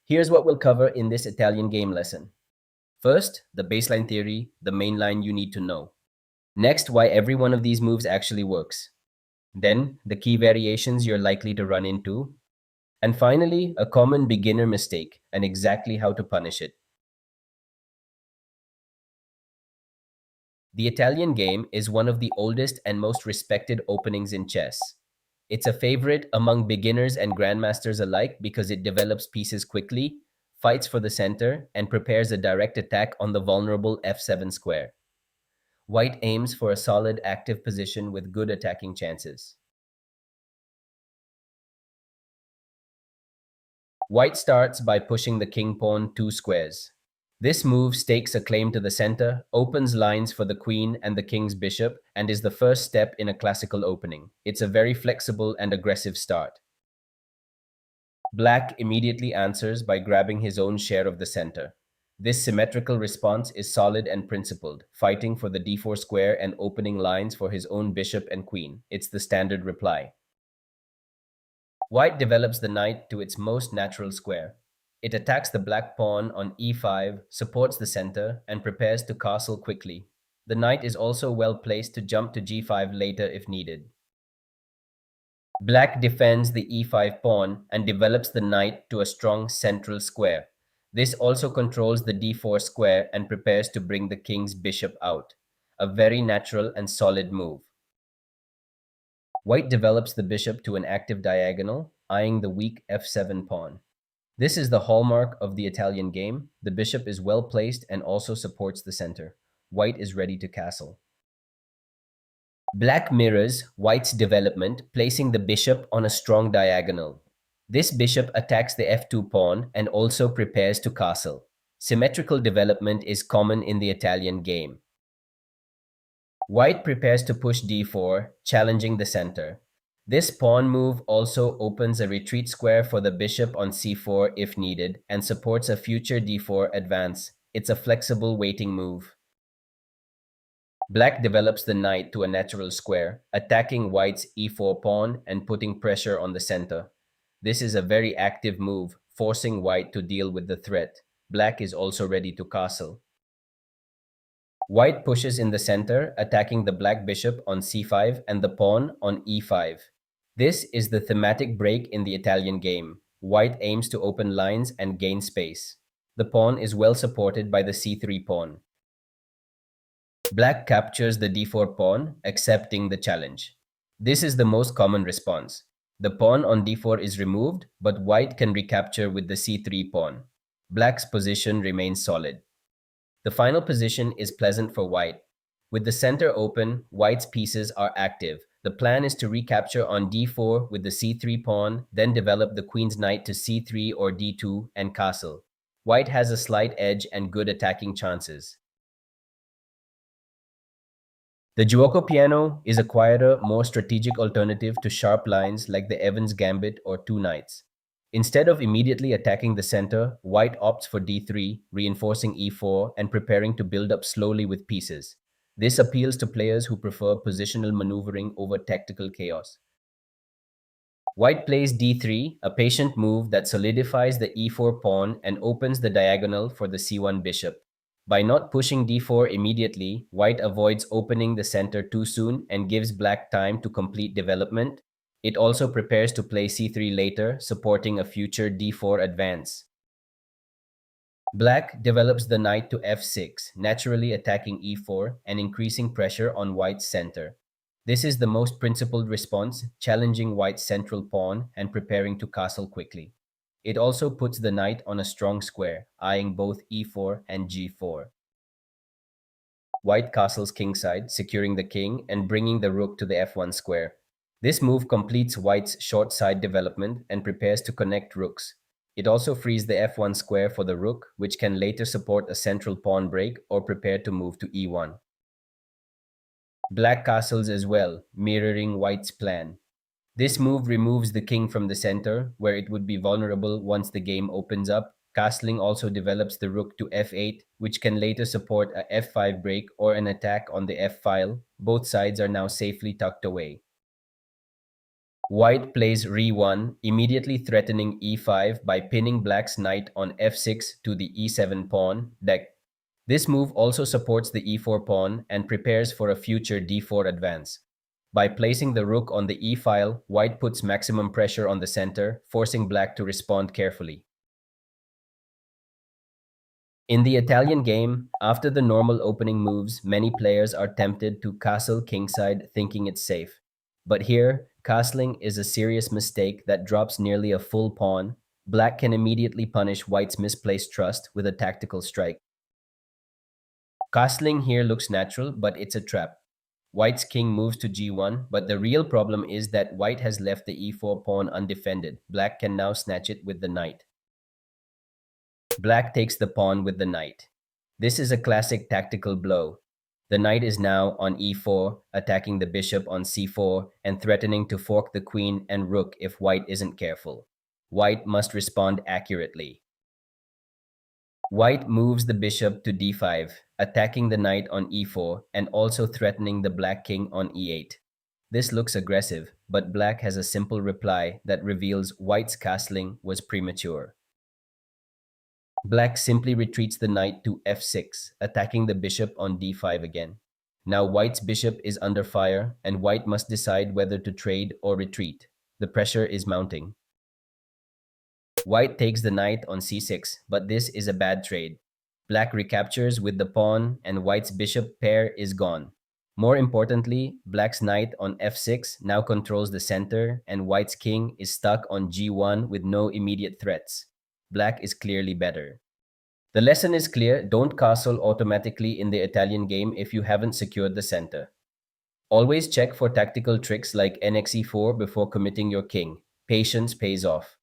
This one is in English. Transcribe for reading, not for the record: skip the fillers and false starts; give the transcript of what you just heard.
Here's what we'll cover in this Italian game lesson. First, the baseline theory, the main line you need to know. Next, why every one of these moves actually works. Then, the key variations you're likely to run into. And finally, a common beginner mistake and exactly how to punish it. The Italian game is one of the oldest and most respected openings in chess. It's a favorite among beginners and grandmasters alike because it develops pieces quickly, fights for the center, and prepares a direct attack on the vulnerable f7 square. White aims for a solid active position with good attacking chances. White starts by pushing the king pawn 2 squares. This move stakes a claim to the center, opens lines for the queen and the king's bishop, and is the first step in a classical opening. It's a very flexible and aggressive start. Black immediately answers by grabbing his own share of the center. This symmetrical response is solid and principled, fighting for the d4 square and opening lines for his own bishop and queen. It's the standard reply. White develops the knight to its most natural square. It attacks the black pawn on e5, supports the center, and prepares to castle quickly. The knight is also well placed to jump to g5 later if needed. Black defends the e5 pawn and develops the knight to a strong central square. This also controls the d4 square and prepares to bring the king's bishop out. A very natural and solid move. White develops the bishop to an active diagonal, eyeing the weak f7 pawn. This is the hallmark of the Italian game. The bishop is well placed and also supports the center. White is ready to castle. Black mirrors White's development, placing the bishop on a strong diagonal. This bishop attacks the f2 pawn and also prepares to castle. Symmetrical development is common in the Italian game. White prepares to push d4, challenging the center. This pawn move also opens a retreat square for the bishop on c4 if needed and supports a future d4 advance. It's a flexible waiting move. Black develops the knight to a natural square, attacking White's e4 pawn and putting pressure on the center. This is a very active move, forcing White to deal with the threat. Black is also ready to castle. White pushes in the center, attacking the black bishop on c5 and the pawn on e5. This is the thematic break in the Italian game. White aims to open lines and gain space. The pawn is well supported by the c3 pawn. Black captures the d4 pawn, accepting the challenge. This is the most common response. The pawn on d4 is removed, but White can recapture with the c3 pawn. Black's position remains solid. The final position is pleasant for White. With the center open, White's pieces are active. The plan is to recapture on d4 with the c3 pawn, then develop the queen's knight to c3 or d2 and castle. White has a slight edge and good attacking chances. The Giuoco Piano is a quieter, more strategic alternative to sharp lines like the Evans Gambit or two knights. Instead of immediately attacking the center, White opts for d3, reinforcing e4 and preparing to build up slowly with pieces. This appeals to players who prefer positional maneuvering over tactical chaos. White plays d3, a patient move that solidifies the e4 pawn and opens the diagonal for the c1 bishop. By not pushing d4 immediately, White avoids opening the center too soon and gives Black time to complete development. It also prepares to play c3 later, supporting a future d4 advance. Black develops the knight to f6, naturally attacking e4 and increasing pressure on White's center. This is the most principled response, challenging White's central pawn and preparing to castle quickly. It also puts the knight on a strong square, eyeing both e4 and g4. White castles kingside, securing the king and bringing the rook to the f1 square. This move completes White's short side development and prepares to connect rooks. It also frees the f1 square for the rook, which can later support a central pawn break or prepare to move to e1. Black castles as well, mirroring White's plan. This move removes the king from the center, where it would be vulnerable once the game opens up. Castling also develops the rook to f8, which can later support a f5 break or an attack on the f-file. Both sides are now safely tucked away. White plays re1, immediately threatening e5 by pinning black's knight on f6 to the e7 pawn deck. This move also supports the e4 pawn and prepares for a future d4 advance. By placing the rook on the e-file, white puts maximum pressure on the center, forcing black to respond carefully. In the Italian game, after the normal opening moves, many players are tempted to castle kingside thinking it's safe. But here, castling is a serious mistake that drops nearly a full pawn. Black can immediately punish white's misplaced trust with a tactical strike. Castling here looks natural, but it's a trap. White's king moves to g1, but the real problem is that white has left the e4 pawn undefended. Black can now snatch it with the knight. Black takes the pawn with the knight. This is a classic tactical blow. The knight is now on e4, attacking the bishop on c4 and threatening to fork the queen and rook if white isn't careful. White must respond accurately. White moves the bishop to d5, attacking the knight on e4 and also threatening the black king on e8. This looks aggressive, but black has a simple reply that reveals white's castling was premature. Black simply retreats the knight to f6, attacking the bishop on d5 again. Now white's bishop is under fire, and white must decide whether to trade or retreat. The pressure is mounting. White takes the knight on c6, but this is a bad trade. Black recaptures with the pawn, and white's bishop pair is gone. More importantly, black's knight on f6 now controls the center, and white's king is stuck on g1 with no immediate threats. Black is clearly better. The lesson is clear: don't castle automatically in the Italian game if you haven't secured the center. Always check for tactical tricks like nxe4 before committing your king. Patience pays off.